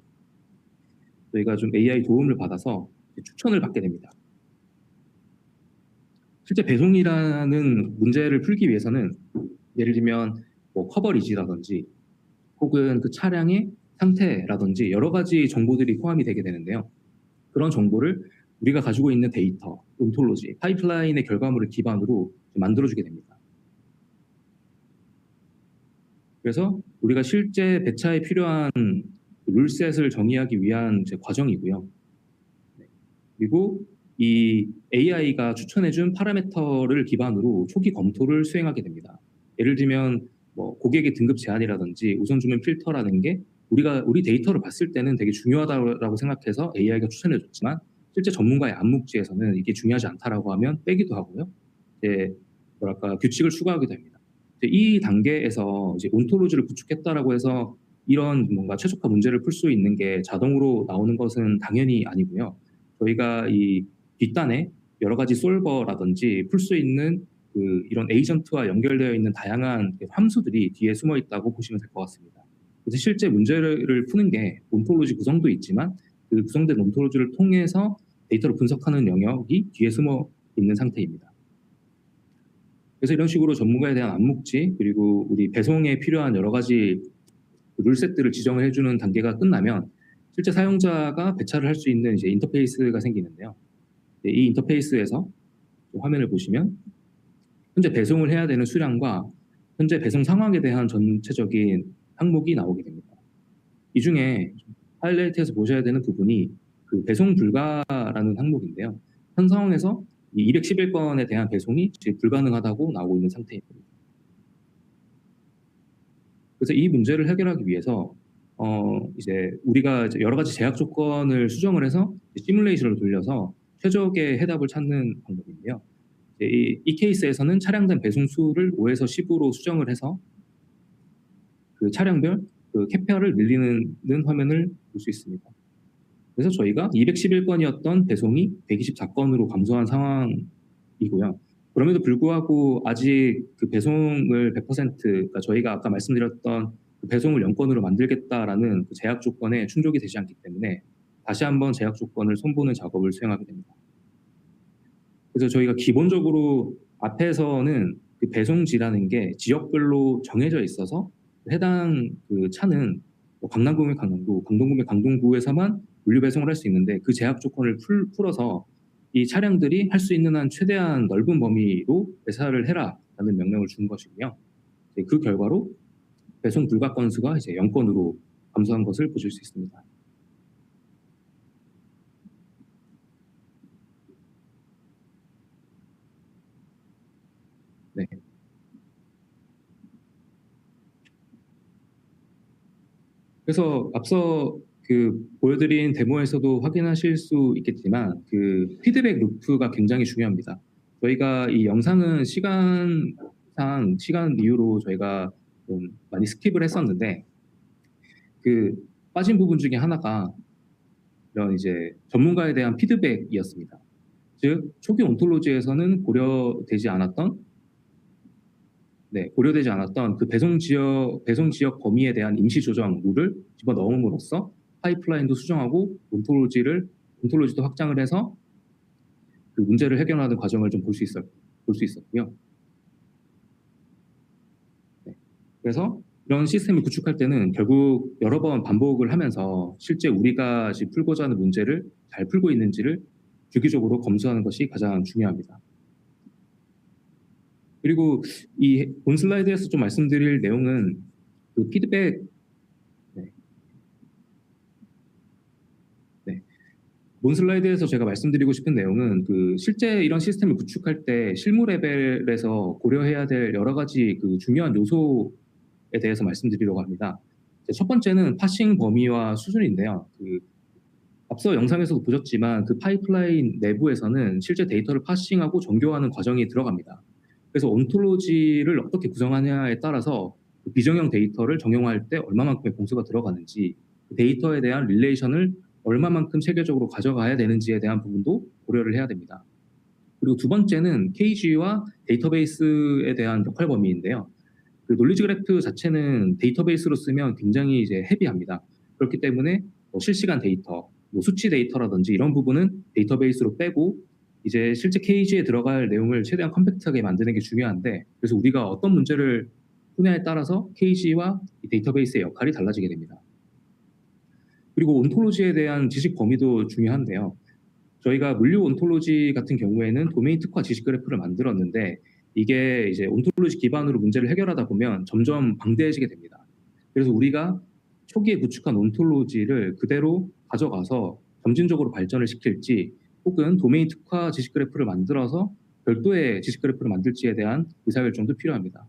저희가 좀 AI 도움을 받아서 추천을 받게 됩니다. 실제 배송이라는 문제를 풀기 위해서는 예를 들면 뭐 커버리지라든지 혹은 그 차량의 상태라든지 여러 가지 정보들이 포함이 되게 되는데요. 그런 정보를 우리가 가지고 있는 데이터, 온톨로지, 파이프라인의 결과물을 기반으로 만들어주게 됩니다. 그래서 우리가 실제 배차에 필요한 룰셋을 정의하기 위한 과정이고요. 그리고 이 AI가 추천해준 파라미터를 기반으로 초기 검토를 수행하게 됩니다. 예를 들면 뭐 고객의 등급 제한이라든지 우선 주문 필터라는 게 우리 데이터를 봤을 때는 되게 중요하다고 생각해서 AI가 추천해줬지만 실제 전문가의 암묵지에서는 이게 중요하지 않다라고 하면 빼기도 하고요. 이제 규칙을 추가하게 됩니다. 이 단계에서 이제 온톨로지를 구축했다라고 해서 이런 뭔가 최적화 문제를 풀 수 있는 게 자동으로 나오는 것은 당연히 아니고요. 저희가 이 뒷단에 여러 가지 솔버라든지 풀 수 있는 이런 에이전트와 연결되어 있는 다양한 함수들이 뒤에 숨어 있다고 보시면 될 것 같습니다. 그래서 실제 문제를 푸는 게 온톨로지 구성도 있지만 그 구성된 온톨로지를 통해서 데이터를 분석하는 영역이 뒤에 숨어 있는 상태입니다. 그래서 이런 식으로 전문가에 대한 암묵지 그리고 우리 배송에 필요한 여러 가지 룰셋들을 지정을 해주는 단계가 끝나면 실제 사용자가 배차를 할 수 있는 이제 인터페이스가 생기는데요. 이 인터페이스에서 화면을 보시면 현재 배송을 해야 되는 수량과 현재 배송 상황에 대한 전체적인 항목이 나오게 됩니다. 이 중에 하이라이트해서 보셔야 되는 부분이 그 배송 불가라는 항목인데요. 현 상황에서 이 211건에 대한 배송이 불가능하다고 나오고 있는 상태입니다. 그래서 이 문제를 해결하기 위해서 이제 우리가 이제 여러 가지 제약 조건을 수정을 해서 시뮬레이션을 돌려서 최적의 해답을 찾는 방법인데요. 이 케이스에서는 차량당 배송 수를 5에서 10으로 수정을 해서 그 차량별 그 캐파를 늘리는 화면을 볼 수 있습니다. 그래서 저희가 211건이었던 배송이 124건으로 감소한 상황이고요. 그럼에도 불구하고 아직 그 배송을 100%, 그러니까 저희가 아까 말씀드렸던 그 배송을 0건으로 만들겠다라는 그 제약 조건에 충족이 되지 않기 때문에 다시 한번 제약 조건을 손보는 작업을 수행하게 됩니다. 그래서 저희가 기본적으로 앞에서는 그 배송지라는 게 지역별로 정해져 있어서 해당 그 차는 뭐 강남구면 강남구, 강동구면 강동구에서만 물류 배송을 할 수 있는데 그 제약 조건을 풀어서 이 차량들이 할 수 있는 한 최대한 넓은 범위로 배사를 해라라는 명령을 준 것이고요. 그 결과로 배송 불가 건수가 이제 0건으로 감소한 것을 보실 수 있습니다. 네. 그래서 앞서 그 보여드린 데모에서도 확인하실 수 있겠지만 그 피드백 루프가 굉장히 중요합니다. 저희가 이 영상은 시간 이유로 저희가 좀 많이 스킵을 했었는데 그 빠진 부분 중에 하나가 이런 이제 전문가에 대한 피드백이었습니다. 즉 초기 온톨로지에서는 고려되지 않았던 그 배송 지역 범위에 대한 임시 조정 룰을 집어 넣음으로써 파이프라인도 수정하고 온톨로지도 확장을 해서 그 문제를 해결하는 과정을 좀 볼 수 있었고요. 네. 그래서 이런 시스템을 구축할 때는 결국 여러 번 반복을 하면서 실제 우리가 지금 풀고자 하는 문제를 잘 풀고 있는지를 주기적으로 검수하는 것이 가장 중요합니다. 그리고 이 본 슬라이드에서 좀 말씀드릴 내용은 그 피드백, 본 슬라이드에서 제가 말씀드리고 싶은 내용은 그 실제 이런 시스템을 구축할 때 실무 레벨에서 고려해야 될 여러 가지 그 중요한 요소에 대해서 말씀드리려고 합니다. 첫 번째는 파싱 범위와 수준인데요. 그 앞서 영상에서도 보셨지만 그 파이프라인 내부에서는 실제 데이터를 파싱하고 정교화하는 과정이 들어갑니다. 그래서 온톨로지를 어떻게 구성하냐에 따라서 그 비정형 데이터를 정형화할 때 얼마만큼의 공수가 들어가는지, 그 데이터에 대한 릴레이션을 얼마만큼 체계적으로 가져가야 되는지에 대한 부분도 고려를 해야 됩니다. 그리고 두 번째는 KG와 데이터베이스에 대한 역할 범위인데요. 그 놀리지 그래프 자체는 데이터베이스로 쓰면 굉장히 이제 헤비합니다. 그렇기 때문에 실시간 데이터, 수치 데이터라든지 이런 부분은 데이터베이스로 빼고 이제 실제 KG에 들어갈 내용을 최대한 컴팩트하게 만드는 게 중요한데, 그래서 우리가 어떤 문제를 푸냐에 따라서 KG와 데이터베이스의 역할이 달라지게 됩니다. 그리고 온톨로지에 대한 지식 범위도 중요한데요. 저희가 물류 온톨로지 같은 경우에는 도메인 특화 지식 그래프를 만들었는데 이게 이제 온톨로지 기반으로 문제를 해결하다 보면 점점 방대해지게 됩니다. 그래서 우리가 초기에 구축한 온톨로지를 그대로 가져가서 점진적으로 발전을 시킬지 혹은 도메인 특화 지식 그래프를 만들어서 별도의 지식 그래프를 만들지에 대한 의사결정도 필요합니다.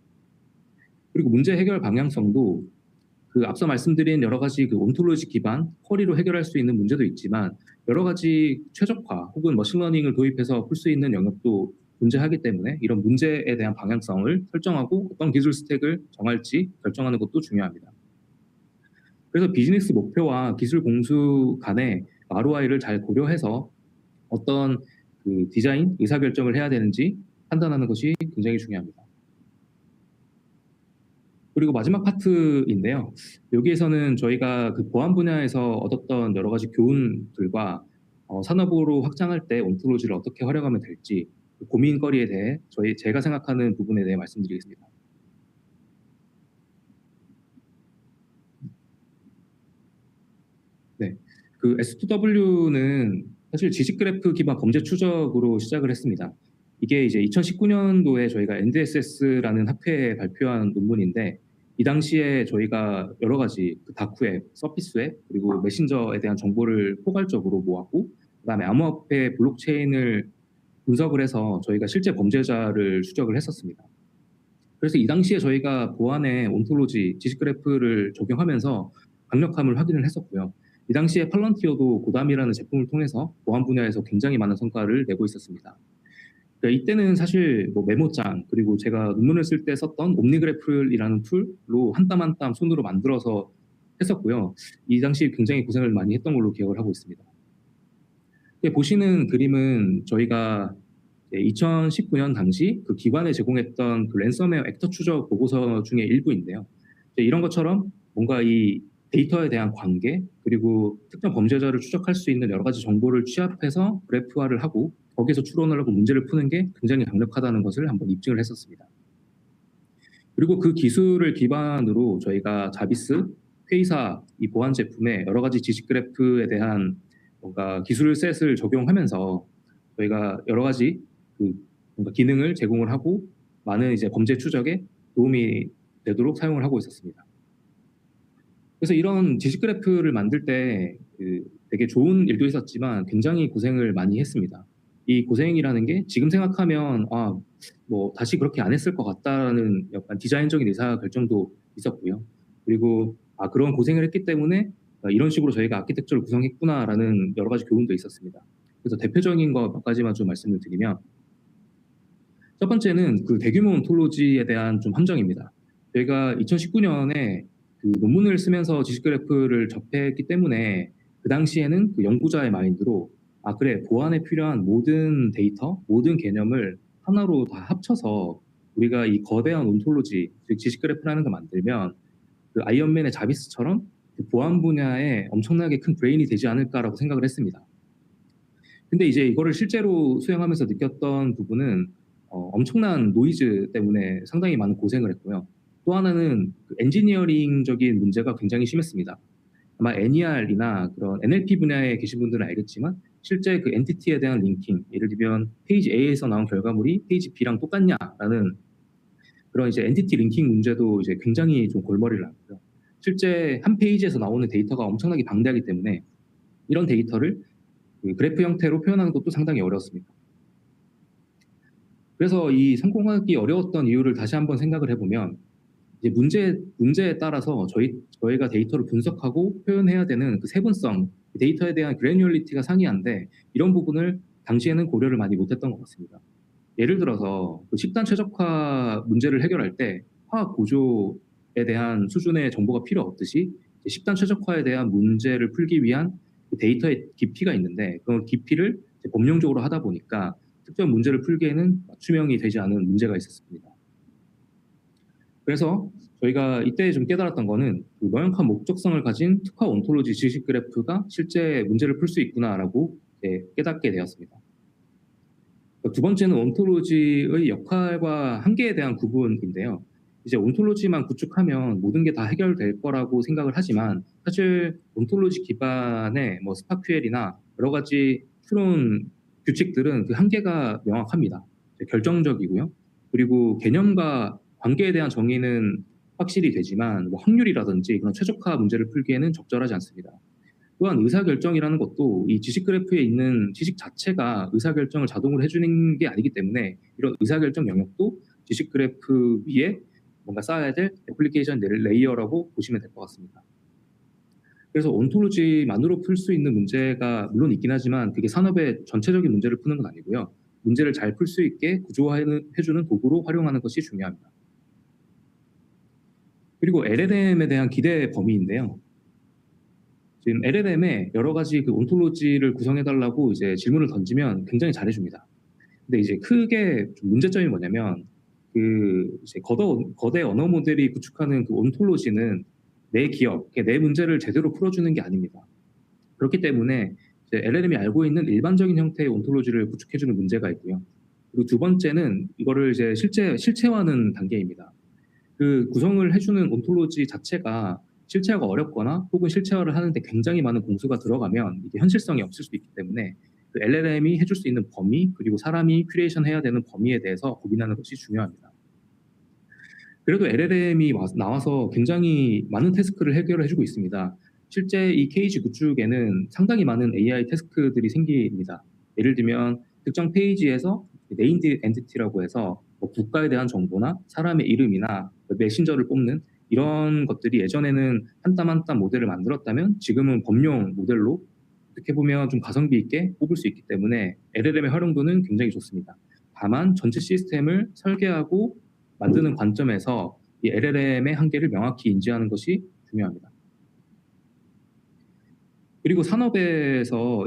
그리고 문제 해결 방향성도 그 앞서 말씀드린 여러 가지 그 온톨로지 기반 쿼리로 해결할 수 있는 문제도 있지만 여러 가지 최적화 혹은 머신러닝을 도입해서 풀 수 있는 영역도 존재하기 때문에 이런 문제에 대한 방향성을 설정하고 어떤 기술 스택을 정할지 결정하는 것도 중요합니다. 그래서 비즈니스 목표와 기술 공수 간의 ROI를 잘 고려해서 어떤 그 디자인 의사결정을 해야 되는지 판단하는 것이 굉장히 중요합니다. 그리고 마지막 파트인데요. 여기에서는 저희가 그 보안 분야에서 얻었던 여러 가지 교훈들과 산업으로 확장할 때 온톨로지를 어떻게 활용하면 될지 그 고민거리에 대해 제가 생각하는 부분에 대해 말씀드리겠습니다. 네, 그 S2W는 사실 지식 그래프 기반 범죄 추적으로 시작을 했습니다. 이게 이제 2019년도에 저희가 NDSS라는 학회에 발표한 논문인데 이 당시에 저희가 여러 가지 그 다크웹, 서피스웹 그리고 메신저에 대한 정보를 포괄적으로 모았고 그다음에 암호화폐 블록체인을 분석을 해서 저희가 실제 범죄자를 추적을 했었습니다. 그래서 이 당시에 저희가 보안의 온톨로지, 지식 그래프를 적용하면서 강력함을 확인을 했었고요. 이 당시에 팔런티어도 고담이라는 제품을 통해서 보안 분야에서 굉장히 많은 성과를 내고 있었습니다. 그러니까 이때는 사실 뭐 메모장 그리고 제가 논문을 쓸 때 썼던 옴니그래플이라는 툴로 한 땀 한 땀 손으로 만들어서 했었고요. 이 당시 굉장히 고생을 많이 했던 걸로 기억을 하고 있습니다. 보시는 그림은 저희가 2019년 당시 그 기관에 제공했던 그 랜섬웨어 액터 추적 보고서 중에 일부인데요. 이런 것처럼 뭔가 이 데이터에 대한 관계, 그리고 특정 범죄자를 추적할 수 있는 여러 가지 정보를 취합해서 그래프화를 하고 거기에서 추론을 하고 문제를 푸는 게 굉장히 강력하다는 것을 한번 입증을 했었습니다. 그리고 그 기술을 기반으로 저희가 자비스 회의사 이 보안 제품에 여러 가지 지식 그래프에 대한 뭔가 기술셋을 적용하면서 저희가 여러 가지 그 뭔가 기능을 제공을 하고 많은 이제 범죄 추적에 도움이 되도록 사용을 하고 있었습니다. 그래서 이런 지식 그래프를 만들 때 되게 좋은 일도 있었지만 굉장히 고생을 많이 했습니다. 이 고생이라는 게 지금 생각하면 뭐 다시 그렇게 안 했을 것 같다는 약간 디자인적인 의사 결정도 있었고요. 그리고 그런 고생을 했기 때문에 이런 식으로 저희가 아키텍처를 구성했구나라는 여러 가지 교훈도 있었습니다. 그래서 대표적인 거 몇 가지만 좀 말씀을 드리면, 첫 번째는 그 대규모 온톨로지에 대한 좀 함정입니다. 저희가 2019년에 그 논문을 쓰면서 지식 그래프를 접했기 때문에 그 당시에는 그 연구자의 마인드로 그래, 보안에 필요한 모든 데이터, 모든 개념을 하나로 다 합쳐서 우리가 이 거대한 온톨로지, 즉 지식 그래프라는 걸 만들면 그 아이언맨의 자비스처럼 그 보안 분야에 엄청나게 큰 브레인이 되지 않을까라고 생각을 했습니다. 근데 이제 이거를 실제로 수행하면서 느꼈던 부분은 엄청난 노이즈 때문에 상당히 많은 고생을 했고요. 또 하나는 그 엔지니어링적인 문제가 굉장히 심했습니다. 아마 NER이나 그런 NLP 분야에 계신 분들은 알겠지만 실제 그 엔티티에 대한 링킹, 예를 들면 페이지 A에서 나온 결과물이 페이지 B랑 똑같냐라는 그런 이제 엔티티 링킹 문제도 이제 굉장히 좀 골머리를 앓고요. 실제 한 페이지에서 나오는 데이터가 엄청나게 방대하기 때문에 이런 데이터를 그 그래프 형태로 표현하는 것도 상당히 어려웠습니다. 그래서 이 성공하기 어려웠던 이유를 다시 한번 생각을 해보면 이제 문제에 따라서 저희가 데이터를 분석하고 표현해야 되는 그 세분성, 데이터에 대한 그래뉴얼리티가 상이한데 이런 부분을 당시에는 고려를 많이 못했던 것 같습니다. 예를 들어서 그 집단 최적화 문제를 해결할 때 화학 구조에 대한 수준의 정보가 필요 없듯이 집단 최적화에 대한 문제를 풀기 위한 그 데이터의 깊이가 있는데 그 깊이를 범용적으로 하다 보니까 특정 문제를 풀기에는 맞춤형이 되지 않은 문제가 있었습니다. 그래서 저희가 이때 좀 깨달았던 거는 그 명확한 목적성을 가진 특화 온톨로지 지식 그래프가 실제 문제를 풀 수 있구나라고 깨닫게 되었습니다. 두 번째는 온톨로지의 역할과 한계에 대한 구분인데요. 이제 온톨로지만 구축하면 모든 게 다 해결될 거라고 생각을 하지만 사실 온톨로지 기반의 뭐 스파큐엘이나 여러 가지 추론 규칙들은 그 한계가 명확합니다. 결정적이고요. 그리고 개념과 관계에 대한 정의는 확실히 되지만 뭐 확률이라든지 그런 최적화 문제를 풀기에는 적절하지 않습니다. 또한 의사결정이라는 것도 이 지식 그래프에 있는 지식 자체가 의사결정을 자동으로 해주는 게 아니기 때문에 이런 의사결정 영역도 지식 그래프 위에 뭔가 쌓아야 될 애플리케이션 레이어라고 보시면 될 것 같습니다. 그래서 온톨로지만으로 풀 수 있는 문제가 물론 있긴 하지만 그게 산업의 전체적인 문제를 푸는 건 아니고요. 문제를 잘 풀 수 있게 구조화해주는 도구로 활용하는 것이 중요합니다. 그리고 LLM에 대한 기대 범위인데요. 지금 LLM에 여러 가지 그 온톨로지를 구성해달라고 이제 질문을 던지면 굉장히 잘해줍니다. 근데 이제 크게 좀 문제점이 뭐냐면 그 이제 거대 언어 모델이 구축하는 그 온톨로지는 내 기억, 내 문제를 제대로 풀어주는 게 아닙니다. 그렇기 때문에 이제 LLM이 알고 있는 일반적인 형태의 온톨로지를 구축해주는 문제가 있고요. 그리고 두 번째는 이거를 이제 실체화하는 단계입니다. 그 구성을 해주는 온톨로지 자체가 실체화가 어렵거나 혹은 실체화를 하는데 굉장히 많은 공수가 들어가면 이게 현실성이 없을 수도 있기 때문에 그 LLM이 해줄 수 있는 범위 그리고 사람이 큐레이션 해야 되는 범위에 대해서 고민하는 것이 중요합니다. 그래도 LLM이 나와서 굉장히 많은 태스크를 해결해주고 있습니다. 실제 이 케이지 구축에는 상당히 많은 AI 태스크들이 생깁니다. 예를 들면 특정 페이지에서 네임드 엔티티라고 해서 뭐 국가에 대한 정보나 사람의 이름이나 메신저를 뽑는 이런 것들이 예전에는 한 땀 한 땀 모델을 만들었다면 지금은 범용 모델로 어떻게 보면 좀 가성비 있게 뽑을 수 있기 때문에 LLM의 활용도는 굉장히 좋습니다. 다만 전체 시스템을 설계하고 만드는 관점에서 이 LLM의 한계를 명확히 인지하는 것이 중요합니다. 그리고 산업에서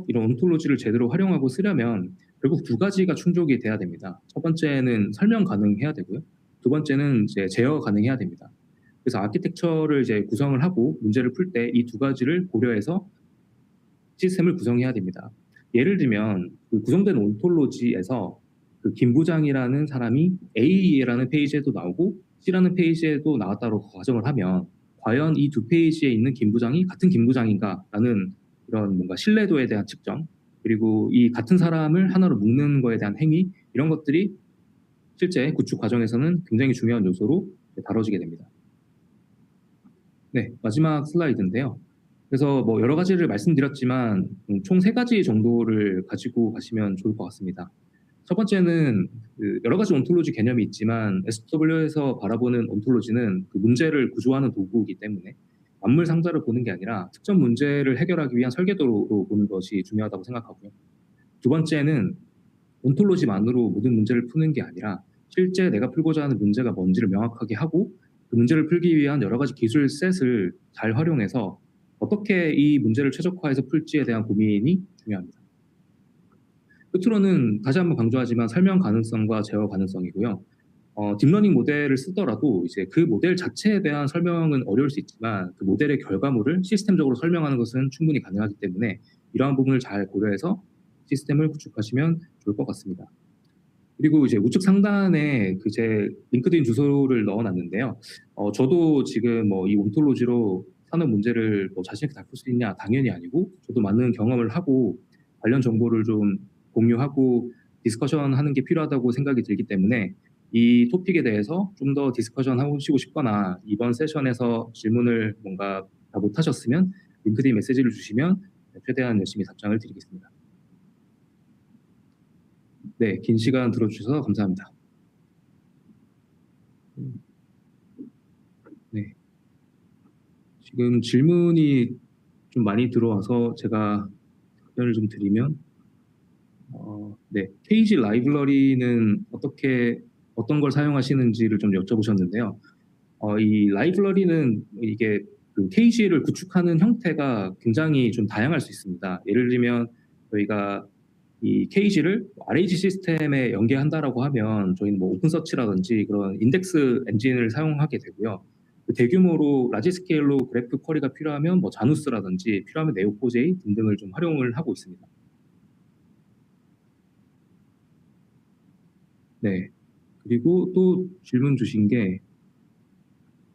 이런 온톨로지를 제대로 활용하고 쓰려면 결국 두 가지가 충족이 돼야 됩니다. 첫 번째는 설명 가능해야 되고요. 두 번째는 이제 제어 가능해야 됩니다. 그래서 아키텍처를 이제 구성을 하고 문제를 풀 때 이 두 가지를 고려해서 시스템을 구성해야 됩니다. 예를 들면 그 구성된 온톨로지에서 그 김 부장이라는 사람이 A라는 페이지에도 나오고 C라는 페이지에도 나왔다고 가정을 하면 과연 이 두 페이지에 있는 김 부장이 같은 김 부장인가라는 이런 뭔가 신뢰도에 대한 측정, 그리고 이 같은 사람을 하나로 묶는 거에 대한 행위, 이런 것들이 실제 구축 과정에서는 굉장히 중요한 요소로 다뤄지게 됩니다. 네, 마지막 슬라이드인데요. 그래서 뭐 여러 가지를 말씀드렸지만 총 3가지 정도를 가지고 가시면 좋을 것 같습니다. 첫 번째는 그 여러 가지 온톨로지 개념이 있지만 SW에서 바라보는 온톨로지는 그 문제를 구조하는 도구이기 때문에 만물 상자를 보는 게 아니라 특정 문제를 해결하기 위한 설계도로 보는 것이 중요하다고 생각하고요. 두 번째는 온톨로지만으로 모든 문제를 푸는 게 아니라 실제 내가 풀고자 하는 문제가 뭔지를 명확하게 하고 그 문제를 풀기 위한 여러 가지 기술 셋을 잘 활용해서 어떻게 이 문제를 최적화해서 풀지에 대한 고민이 중요합니다. 끝으로는 다시 한번 강조하지만 설명 가능성과 제어 가능성이고요. 딥러닝 모델을 쓰더라도 이제 그 모델 자체에 대한 설명은 어려울 수 있지만 그 모델의 결과물을 시스템적으로 설명하는 것은 충분히 가능하기 때문에 이러한 부분을 잘 고려해서 시스템을 구축하시면 좋을 것 같습니다. 그리고 이제 우측 상단에 그 제 링크드인 주소를 넣어놨는데요. 저도 지금 뭐 이 온톨로지로 산업 문제를 뭐 자신 있게 다룰 수 있냐? 당연히 아니고 저도 많은 경험을 하고 관련 정보를 좀 공유하고 디스커션 하는 게 필요하다고 생각이 들기 때문에 이 토픽에 대해서 좀 더 디스커션 하시고 싶거나 이번 세션에서 질문을 뭔가 다 못하셨으면 링크드인 메시지를 주시면 최대한 열심히 답장을 드리겠습니다. 네, 긴 시간 들어주셔서 감사합니다. 네. 지금 질문이 좀 많이 들어와서 제가 답변을 좀 드리면, 네, KG 라이브러리는 어떤 걸 사용하시는지를 좀 여쭤보셨는데요. 이 라이브러리는 이게 그 KG를 구축하는 형태가 굉장히 좀 다양할 수 있습니다. 예를 들면 저희가 이 KG를 RAG 시스템에 연계한다라고 하면 저희는 뭐 오픈서치라든지 그런 인덱스 엔진을 사용하게 되고요. 그 대규모로 라지 스케일로 그래프 쿼리가 필요하면 뭐 자누스라든지 필요하면 네오포제이 등등을 좀 활용을 하고 있습니다. 네. 그리고 또 질문 주신 게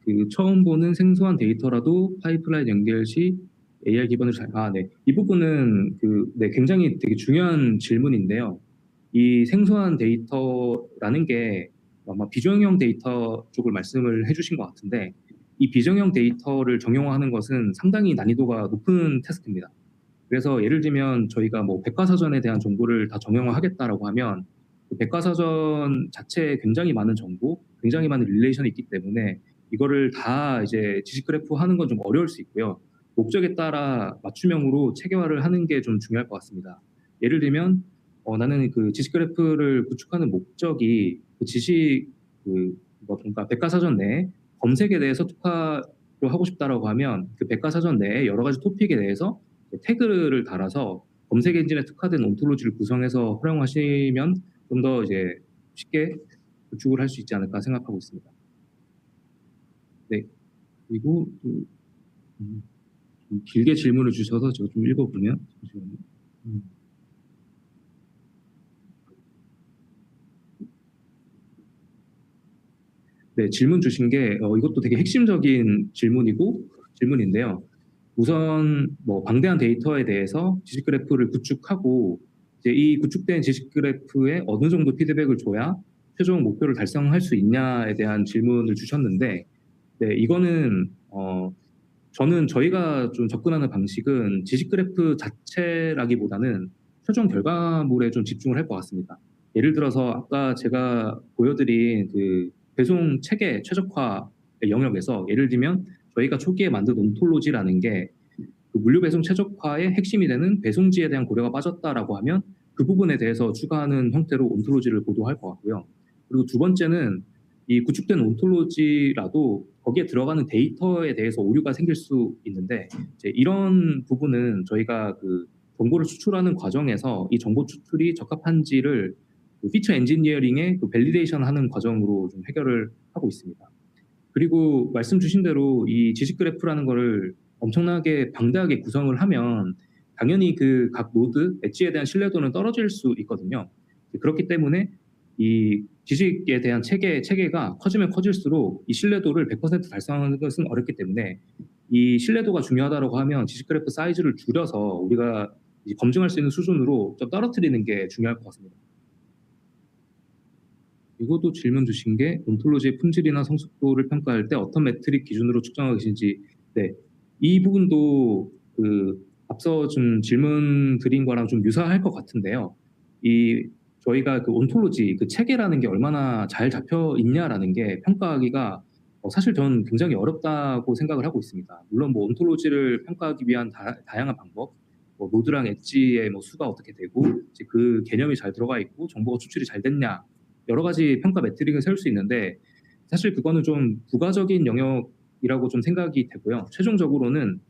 그 처음 보는 생소한 데이터라도 파이프라인 연결 시 AI 기반으로 네. 이 부분은 네, 굉장히 되게 중요한 질문인데요. 이 생소한 데이터라는 게 아마 비정형 데이터 쪽을 말씀을 해주신 것 같은데 이 비정형 데이터를 정형화하는 것은 상당히 난이도가 높은 태스크입니다. 그래서 예를 들면 저희가 뭐 백과사전에 대한 정보를 다 정형화하겠다라고 하면 그 백과사전 자체에 굉장히 많은 정보, 굉장히 많은 릴레이션이 있기 때문에 이거를 다 이제 지식 그래프 하는 건 좀 어려울 수 있고요. 목적에 따라 맞춤형으로 체계화를 하는 게 좀 중요할 것 같습니다. 예를 들면 나는 그 지식 그래프를 구축하는 목적이 그 지식 그러니까 백과사전 내에 검색에 대해서 특화를 하고 싶다라고 하면 그 백과사전 내에 여러 가지 토픽에 대해서 태그를 달아서 검색 엔진에 특화된 온톨로지를 구성해서 활용하시면 좀 더 이제 쉽게 구축을 할 수 있지 않을까 생각하고 있습니다. 네. 그리고 또 좀 길게 질문을 주셔서 제가 좀 읽어보면 잠시만요. 네, 질문 주신 게 이것도 되게 핵심적인 질문인데요. 우선 뭐 방대한 데이터에 대해서 지식 그래프를 구축하고 이제 이 구축된 지식 그래프에 어느 정도 피드백을 줘야 최종 목표를 달성할 수 있냐에 대한 질문을 주셨는데, 네, 이거는 저희가 좀 접근하는 방식은 지식 그래프 자체라기보다는 최종 결과물에 좀 집중을 할 것 같습니다. 예를 들어서 아까 제가 보여드린 그 배송 체계 최적화 영역에서 예를 들면 저희가 초기에 만든 온톨로지라는 게 그 물류 배송 최적화의 핵심이 되는 배송지에 대한 고려가 빠졌다라고 하면 그 부분에 대해서 추가하는 형태로 온톨로지를 보도할 것 같고요. 그리고 두 번째는 이 구축된 온톨로지라도 거기에 들어가는 데이터에 대해서 오류가 생길 수 있는데 이제 이런 부분은 저희가 그 정보를 추출하는 과정에서 이 정보 추출이 적합한지를 그 피처 엔지니어링의 그 밸리데이션 하는 과정으로 좀 해결을 하고 있습니다. 그리고 말씀 주신 대로 이 지식 그래프라는 거를 엄청나게 방대하게 구성을 하면 당연히 그 각 노드, 엣지에 대한 신뢰도는 떨어질 수 있거든요. 그렇기 때문에 이 지식에 대한 체계가 커지면 커질수록 이 신뢰도를 100% 달성하는 것은 어렵기 때문에 이 신뢰도가 중요하다고 하면 지식 그래프 사이즈를 줄여서 우리가 검증할 수 있는 수준으로 좀 떨어뜨리는 게 중요할 것 같습니다. 그리고 또 질문 주신 게 온톨로지의 품질이나 성숙도를 평가할 때 어떤 매트릭 기준으로 측정하고 계신지. 네, 이 부분도 앞서 좀 질문 드린 거랑 좀 유사할 것 같은데요. 이 저희가 그 온톨로지 그 체계라는 게 얼마나 잘 잡혀 있냐라는 게 평가하기가 사실 저는 굉장히 어렵다고 생각을 하고 있습니다. 물론 뭐 온톨로지를 평가하기 위한 다양한 방법, 뭐 노드랑 엣지의 뭐 수가 어떻게 되고 이제 그 개념이 잘 들어가 있고 정보가 추출이 잘 됐냐, 여러 가지 평가 매트릭을 세울 수 있는데 사실 그거는 좀 부가적인 영역이라고 좀 생각이 되고요. 최종적으로는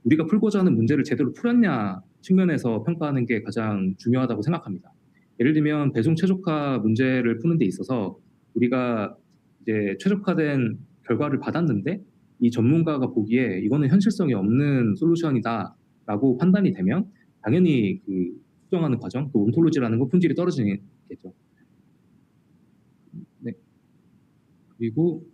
우리가 풀고자 하는 문제를 제대로 풀었냐 측면에서 평가하는 게 가장 중요하다고 생각합니다. 예를 들면 배송 최적화 문제를 푸는 데 있어서 우리가 이제 최적화된 결과를 받았는데 이 전문가가 보기에 이거는 현실성이 없는 솔루션이다라고 판단이 되면 당연히 그 수정하는 과정, 또 온톨로지라는 거 품질이 떨어지겠죠. 네. 그리고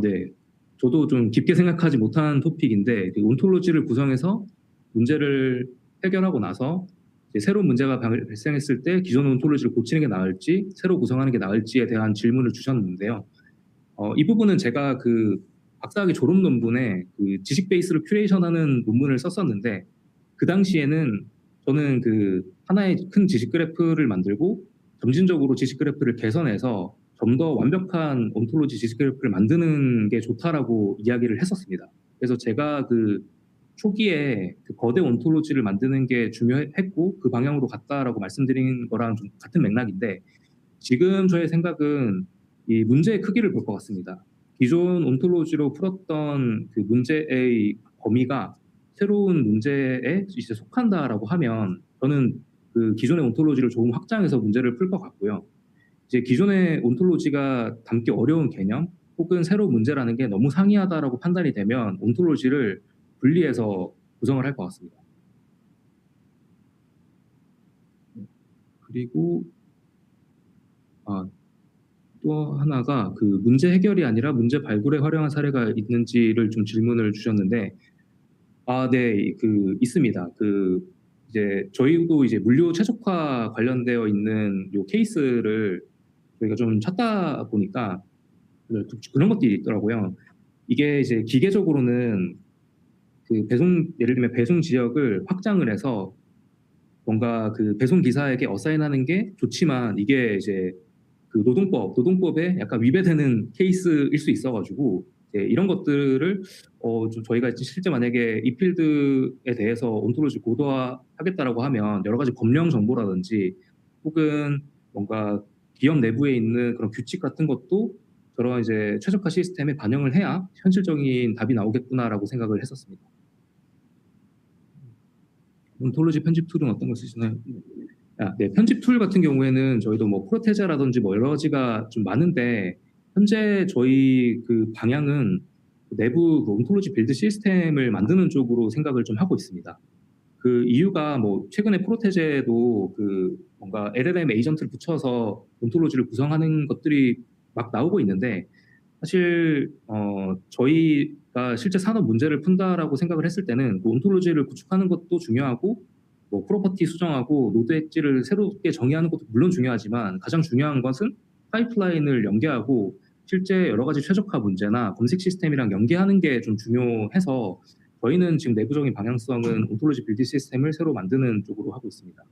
네. 저도 좀 깊게 생각하지 못한 토픽인데 그 온톨로지를 구성해서 문제를 해결하고 나서 이제 새로운 문제가 발생했을 때 기존 온톨로지를 고치는 게 나을지 새로 구성하는 게 나을지에 대한 질문을 주셨는데요. 이 부분은 제가 그 박사학위 졸업 논문에 그 지식 베이스를 큐레이션하는 논문을 썼었는데 그 당시에는 저는 그 하나의 큰 지식 그래프를 만들고 점진적으로 지식 그래프를 개선해서 좀 더 완벽한 온톨로지 지식 그래프를 만드는 게 좋다라고 이야기를 했었습니다. 그래서 제가 그 초기에 그 거대 온톨로지를 만드는 게 중요했고 그 방향으로 갔다라고 말씀드린 거랑 좀 같은 맥락인데 지금 저의 생각은 이 문제의 크기를 볼 것 같습니다. 기존 온톨로지로 풀었던 그 문제의 범위가 새로운 문제에 이제 속한다라고 하면 저는 그 기존의 온톨로지를 조금 확장해서 문제를 풀 것 같고요. 이제 기존의 온톨로지가 담기 어려운 개념 혹은 새로운 문제라는 게 너무 상이하다라고 판단이 되면 온톨로지를 분리해서 구성을 할 것 같습니다. 그리고 또 하나가 그 문제 해결이 아니라 문제 발굴에 활용한 사례가 있는지를 좀 질문을 주셨는데, 네, 있습니다. 이제 저희도 이제 물류 최적화 관련되어 있는 요 케이스를 저희가 좀 찾다 보니까 그런 것들이 있더라고요. 이게 이제 기계적으로는 예를 들면 배송 지역을 확장을 해서 뭔가 그 배송 기사에게 어사인하는 게 좋지만 이게 이제 그 노동법에 약간 위배되는 케이스일 수 있어가지고 이런 것들을 좀 저희가 실제 만약에 이 필드에 대해서 온톨로지 고도화하겠다라고 하면 여러 가지 법령 정보라든지 혹은 뭔가 기업 내부에 있는 그런 규칙 같은 것도 저런 이제 최적화 시스템에 반영을 해야 현실적인 답이 나오겠구나라고 생각을 했었습니다. 온톨로지 편집 툴은 어떤 걸 쓰시나요? 네, 편집 툴 같은 경우에는 저희도 뭐 프로테자라든지 뭐 여러 가지가 좀 많은데 현재 저희 그 방향은 내부 그 온톨로지 빌드 시스템을 만드는 쪽으로 생각을 좀 하고 있습니다. 그 이유가 뭐 최근에 프로테제도 그 뭔가 LLM 에이전트를 붙여서 온톨로지를 구성하는 것들이 막 나오고 있는데 사실 저희가 실제 산업 문제를 푼다라고 생각을 했을 때는 그 온톨로지를 구축하는 것도 중요하고 뭐 프로퍼티 수정하고 노드 엣지를 새롭게 정의하는 것도 물론 중요하지만 가장 중요한 것은 파이프라인을 연계하고 실제 여러 가지 최적화 문제나 검색 시스템이랑 연계하는 게 좀 중요해서 저희는 지금 내부적인 방향성은 온톨로지 빌드 시스템을 새로 만드는 쪽으로 하고 있습니다.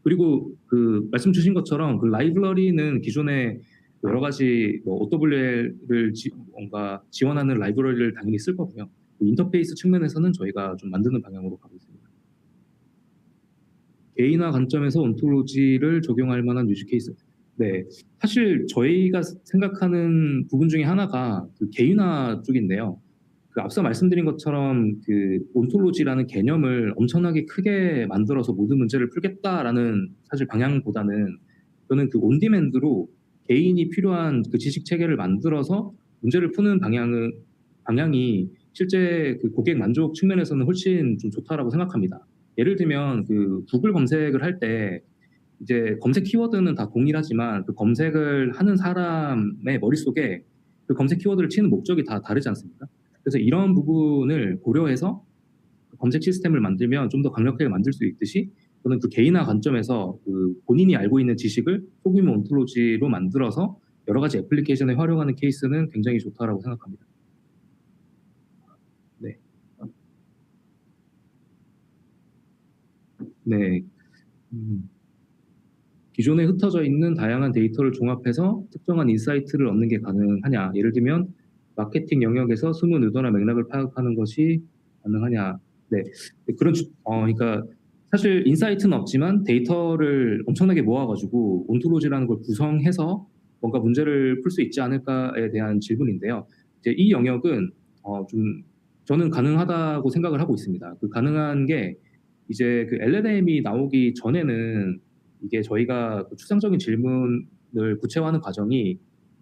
그리고 그 말씀 주신 것처럼 그 라이브러리는 기존에 여러 가지 뭐 OWL을 뭔가 지원하는 라이브러리를 당연히 쓸 거고요. 그 인터페이스 측면에서는 저희가 좀 만드는 방향으로 가고 있습니다. 개인화 관점에서 온톨로지를 적용할 만한 유즈 케이스. 네, 사실 저희가 생각하는 부분 중에 하나가 그 개인화 쪽인데요. 그 앞서 말씀드린 것처럼 그 온톨로지라는 개념을 엄청나게 크게 만들어서 모든 문제를 풀겠다라는 사실 방향보다는 저는 그 온디맨드로 개인이 필요한 그 지식 체계를 만들어서 문제를 푸는 방향이 실제 그 고객 만족 측면에서는 훨씬 좀 좋다라고 생각합니다. 예를 들면 그 구글 검색을 할 때 이제 검색 키워드는 다 동일하지만 그 검색을 하는 사람의 머릿속에 그 검색 키워드를 치는 목적이 다 다르지 않습니까? 그래서 이런 부분을 고려해서 검색 시스템을 만들면 좀 더 강력하게 만들 수 있듯이 저는 그 개인화 관점에서 그 본인이 알고 있는 지식을 소규모 온톨로지로 만들어서 여러 가지 애플리케이션에 활용하는 케이스는 굉장히 좋다라고 생각합니다. 네. 네. 음. 기존에 흩어져 있는 다양한 데이터를 종합해서 특정한 인사이트를 얻는 게 가능하냐? 예를 들면 마케팅 영역에서 숨은 의도나 맥락을 파악하는 것이 가능하냐? 네, 그러니까 사실 인사이트는 없지만 데이터를 엄청나게 모아가지고 온토로지라는 걸 구성해서 뭔가 문제를 풀 수 있지 않을까에 대한 질문인데요. 이제 이 영역은 좀 저는 가능하다고 생각을 하고 있습니다. 그 가능한 게 이제 그 LLM이 나오기 전에는 이게 저희가 그 추상적인 질문을 구체화하는 과정이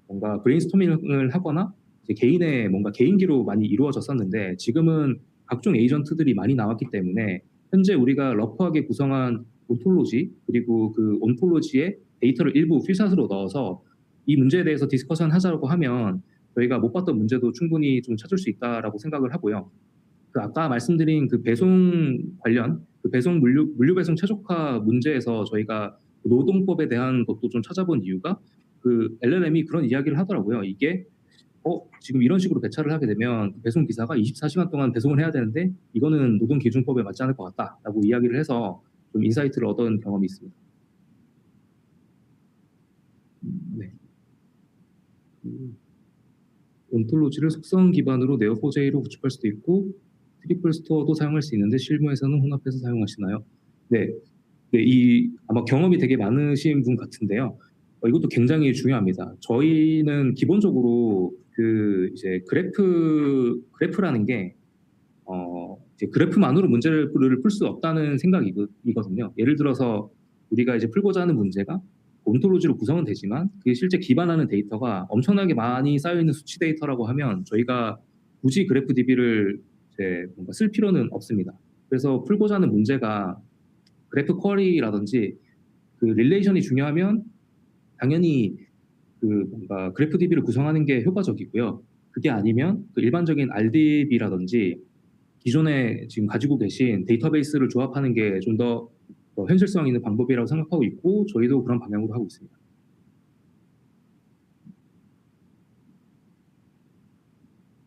뭔가 브레인스토밍을 하거나 이제 개인의 뭔가 개인기로 많이 이루어졌었는데 지금은 각종 에이전트들이 많이 나왔기 때문에 현재 우리가 러프하게 구성한 온톨로지 그리고 그 온톨로지에 데이터를 일부 필샷으로 넣어서 이 문제에 대해서 디스커션 하자고 하면 저희가 못 봤던 문제도 충분히 좀 찾을 수 있다라고 생각을 하고요. 그 아까 말씀드린 그 배송 관련 그 배송 물류 배송 최적화 문제에서 저희가 노동법에 대한 것도 좀 찾아본 이유가 그 LLM이 그런 이야기를 하더라고요. 이게 지금 이런 식으로 배차를 하게 되면 배송 기사가 24시간 동안 배송을 해야 되는데 이거는 노동기준법에 맞지 않을 것 같다라고 이야기를 해서 좀 인사이트를 얻은 경험이 있습니다. 네. 온톨로지를 속성 기반으로 네오4j로 구축할 수도 있고 트리플 스토어도 사용할 수 있는데 실무에서는 혼합해서 사용하시나요? 네, 네, 아마 경험이 되게 많으신 분 같은데요. 이것도 굉장히 중요합니다. 저희는 기본적으로 그 이제 그래프라는 게 이제 그래프만으로 문제를 풀 수 없다는 생각이거든요. 예를 들어서 우리가 이제 풀고자 하는 문제가 온톨로지로 구성은 되지만 그게 실제 기반하는 데이터가 엄청나게 많이 쌓여 있는 수치 데이터라고 하면 저희가 굳이 그래프 DB를 이제 뭔가 쓸 필요는 없습니다. 그래서 풀고자 하는 문제가 그래프 쿼리라든지 그 릴레이션이 중요하면 당연히 그 뭔가 그래프 DB를 구성하는 게 효과적이고요. 그게 아니면 그 일반적인 RDB라든지 기존에 지금 가지고 계신 데이터베이스를 조합하는 게 좀 더 현실성 있는 방법이라고 생각하고 있고 저희도 그런 방향으로 하고 있습니다.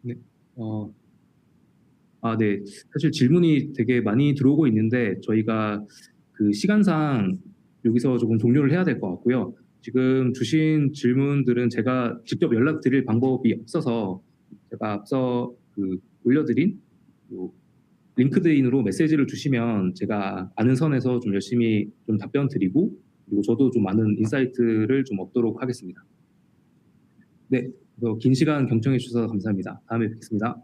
네. 어, 네. 사실 질문이 되게 많이 들어오고 있는데 저희가 그 시간상 여기서 조금 종료를 해야 될 것 같고요. 지금 주신 질문들은 제가 직접 연락드릴 방법이 없어서 제가 앞서 그 올려드린 요 링크드인으로 메시지를 주시면 제가 아는 선에서 좀 열심히 좀 답변 드리고 그리고 저도 좀 많은 인사이트를 좀 얻도록 하겠습니다. 네, 긴 시간 경청해 주셔서 감사합니다. 다음에 뵙겠습니다.